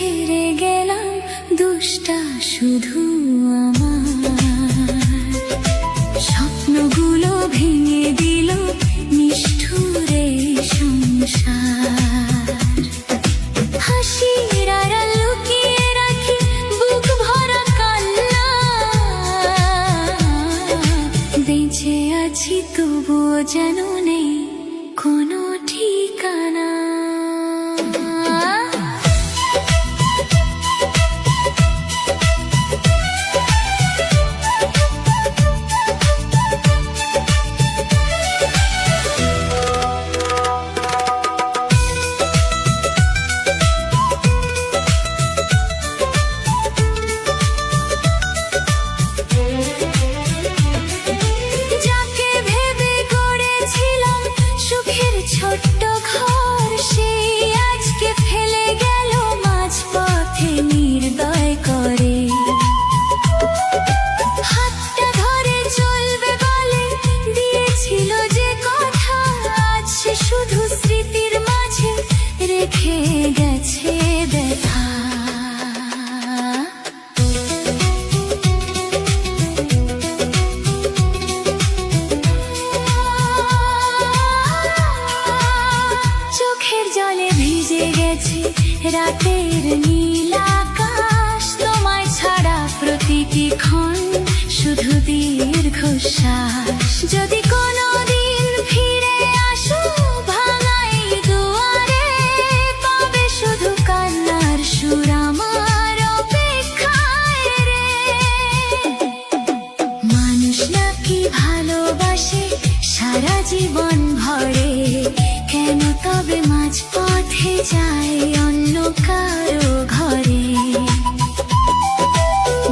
হেরে গেলাম দুষ্টা শুধু আমার স্বপ্নগুলো ভেঙে দিল নিষ্ঠুরে সংসার হাসির আড়াল লুকিয়ে রাখি বুক ভরা কান্না বেঁচে আছি তবুও যেন নেই কোনো ঠিকানা ছোট্ট ঘর সে আজকে ফেলে গেল মাঝপথে নির্দয় করে হাতটা ধরে চলবে বলে দিয়েছিল যে কথা আজ সে শুধু স্মৃতির মাঝে রেখে গেছে ব্যথা জলে ভিজে গেছে রাতের নীল আকাশ তোমায় ছাড়া প্রতিটি ক্ষণ শুধু দীর্ঘশ্বাস যদি কোনোদিন ফিরে আসো ভাঙাই দুয়ারে পাবে শুধু কান্নার সুর আমার অপেক্ষায় রে মানুষ নাকি ভালোবাসে সারা জীবন ভরে কেন তবে মাঝপথে যায় অন্য কারো ঘরে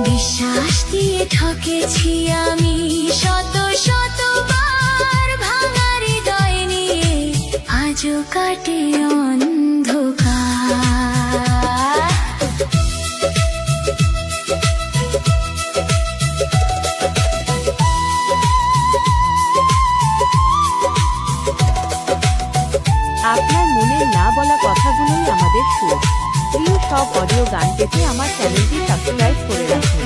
বিশ্বাস দিয়ে ঠকেছি আমি শত শতবার ভাঙা হৃদয় নিয়ে আজও কাটে অন্ধকার আপনার মনের না বলা কথাগুলোই আমাদের সুর। প্রিয় সব অডিও গান পেতে আমার চ্যানেলটি সাবস্ক্রাইব করে রাখুন।